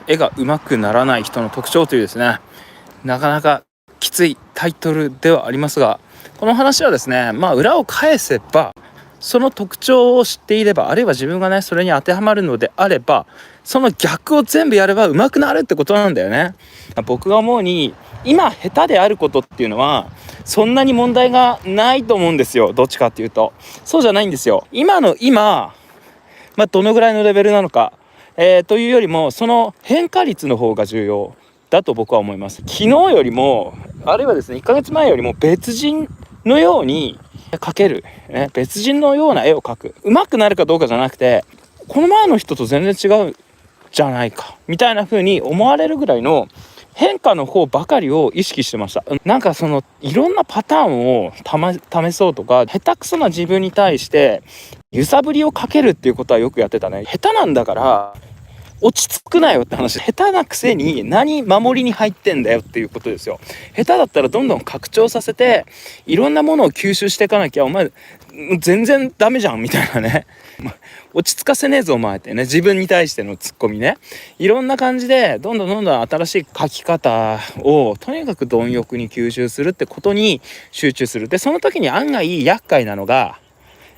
絵が上手くならない人の特徴というですね、なかなかきついタイトルではありますが、この話はですね、裏を返せばその特徴を知っていれば、あるいは自分がねそれに当てはまるのであれば、その逆を全部やれば上手くなるってことなんだよね。僕が思うに、今下手であることっていうのはそんなに問題がないと思うんですよ。どっちかっていうとそうじゃないんですよ。今、どのぐらいのレベルなのか、というよりもその変化率の方が重要だと僕は思います。昨日よりも、あるいはですね1ヶ月前よりも別人のように描ける、別人のような絵を描く、上手くなるかどうかじゃなくて、この前の人と全然違うじゃないかみたいな風に思われるぐらいの変化の方ばかりを意識してました。なんかそのいろんなパターンを試そうとか、下手くそな自分に対して揺さぶりをかけるっていうことはよくやってたね。下手なんだから落ち着くなよって話。下手なくせに何守りに入ってんだよっていうことですよ。下手だったらどんどん拡張させていろんなものを吸収していかなきゃお前全然ダメじゃんみたいなね落ち着かせねえぞお前ってね、自分に対してのツッコミね。いろんな感じでどんどん新しい書き方をとにかく貪欲に吸収するってことに集中する。でその時に案外厄介なのが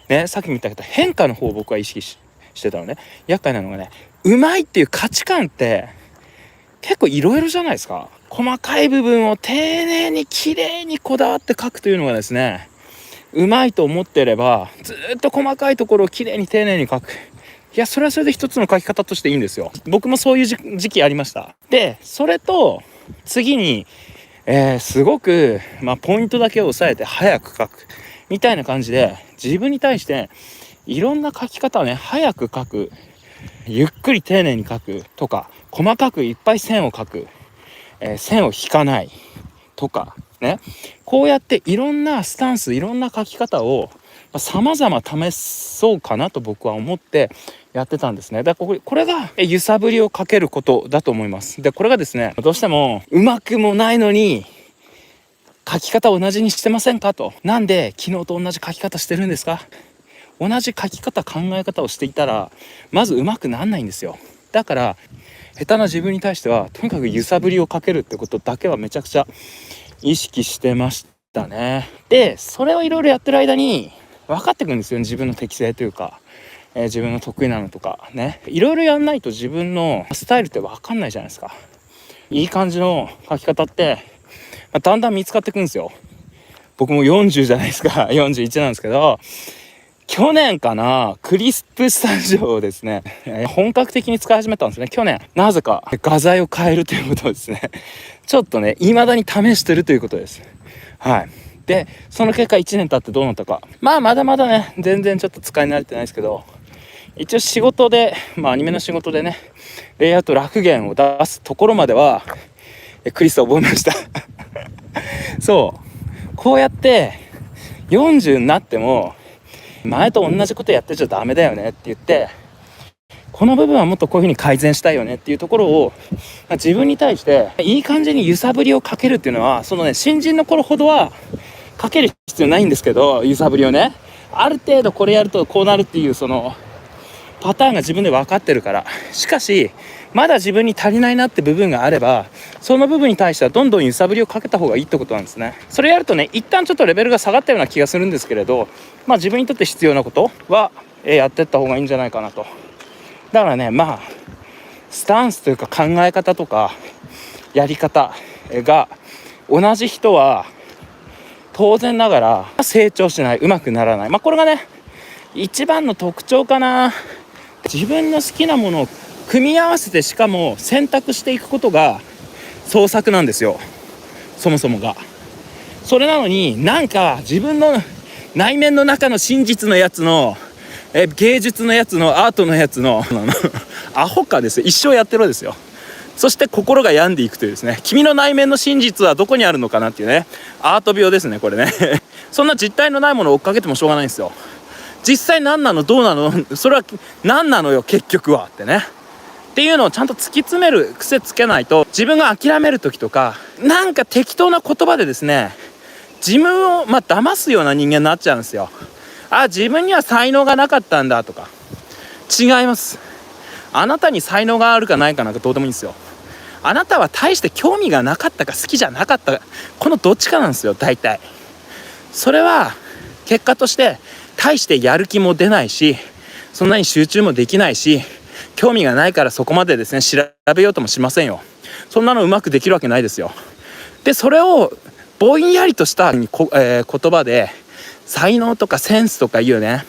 ね、さっきも言ったけど変化の方を僕は意識してたのね。厄介なのがね、うまいっていう価値観って結構いろいろじゃないですか。細かい部分を丁寧に綺麗にこだわって描くというのがですね、うまいと思ってればずっと細かいところを綺麗に丁寧に描く。いや、それはそれで一つの描き方としていいんですよ。僕もそういう時期ありました。でそれと次に、すごく、ポイントだけを押さえて早く描くみたいな感じで、自分に対していろんな描き方をね、早く描く、ゆっくり丁寧に描くとか、細かくいっぱい線を描く、線を引かないとかね、こうやっていろんなスタンス、いろんな描き方を様々試そうかなと僕は思ってやってたんですね。だからこれが揺さぶりをかけることだと思います。でこれがですね、どうしてもうまくもないのに描き方を同じにしてませんかと。なんで昨日と同じ描き方してるんですか。同じ書き方、考え方をしていたらまず上手くならないんですよ。だから下手な自分に対してはとにかく揺さぶりをかけるってことだけはめちゃくちゃ意識してましたね。でそれをいろいろやってる間に分かってくるんですよ、自分の適性というか、自分の得意なのとかね。いろいろやんないと自分のスタイルって分かんないじゃないですか。いい感じの書き方って、だんだん見つかってくるんですよ。僕も40じゃないですか41なんですけど、去年かな、クリスプスタジオをですね、本格的に使い始めたんですね。去年なぜか画材を変えるということをですねちょっとね未だに試してるということです。はい。でその結果1年経ってどうなったか、まだまだね全然ちょっと使い慣れてないですけど、一応仕事でアニメの仕事でねレイアウト楽源を出すところまではクリスを覚えましたそうこうやって40になっても前と同じことやってちゃダメだよねって言って、この部分はもっとこういう風に改善したいよねっていうところを自分に対していい感じに揺さぶりをかけるっていうのは、そのね新人の頃ほどはかける必要ないんですけど、揺さぶりをねある程度これやるとこうなるっていうそのパターンが自分で分かってるから。しかしまだ自分に足りないなって部分があれば、その部分に対してはどんどん揺さぶりをかけた方がいいってことなんですね。それやるとね一旦ちょっとレベルが下がったような気がするんですけれど、自分にとって必要なことはやっていった方がいいんじゃないかなと。だからねスタンスというか考え方とかやり方が同じ人は当然ながら成長しない、うまくならない。これがね一番の特徴かな。自分の好きなものを組み合わせて、しかも選択していくことが創作なんですよ、そもそもが。それなのになんか自分の内面の中の真実のやつの芸術のやつのアートのやつのアホかですよ。一生やってろですよ。そして心が病んでいくというですね、君の内面の真実はどこにあるのかなっていうね、アート病ですねこれねそんな実体のないものを追っかけてもしょうがないんですよ。実際何なの、どうなの、それは何なのよ結局はってねっていうのをちゃんと突き詰める癖つけないと、自分が諦める時とかなんか適当な言葉でですね自分を騙すような人間になっちゃうんですよ。自分には才能がなかったんだとか。違います。あなたに才能があるかないかなんかどうでもいいんですよ。あなたは大して興味がなかったか好きじゃなかったか、このどっちかなんですよ大体。それは結果として大してやる気も出ないし、そんなに集中もできないし、興味がないからそこまでですね調べようともしませんよ。そんなのうまくできるわけないですよ。でそれをぼんやりとした言葉で才能とかセンスとかいうね、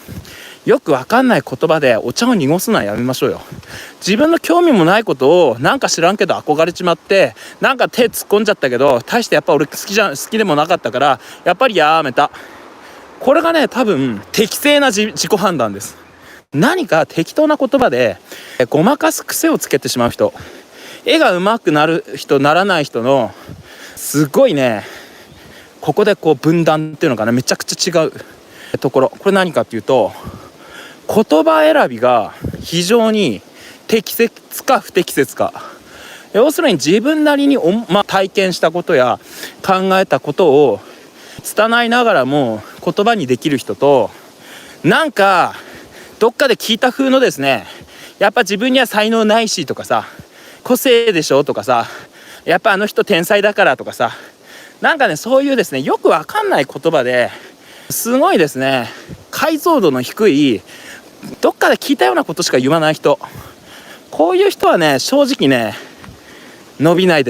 よくわかんない言葉でお茶を濁すのはやめましょうよ。自分の興味もないことをなんか知らんけど憧れちまって、なんか手突っ込んじゃったけど大してやっぱ俺好きでもなかったからやっぱりやめた。これがね多分適正な自己判断です。何か適当な言葉でごまかす癖をつけてしまう人、絵が上手くなる人ならない人のすごいね、ここでこう分断っていうのかな、めちゃくちゃ違うところ、これ何かっていうと、言葉選びが非常に適切か不適切か。要するに自分なりに体験したことや考えたことを拙いながらも言葉にできる人と、なんかどっかで聞いた風のですね、やっぱ自分には才能ないしとかさ、個性でしょとかさ、やっぱあの人天才だからとかさ、なんかねそういうですねよくわかんない言葉ですごいですね解像度の低い、どっかで聞いたようなことしか言わない人、こういう人はね正直ね伸びないです。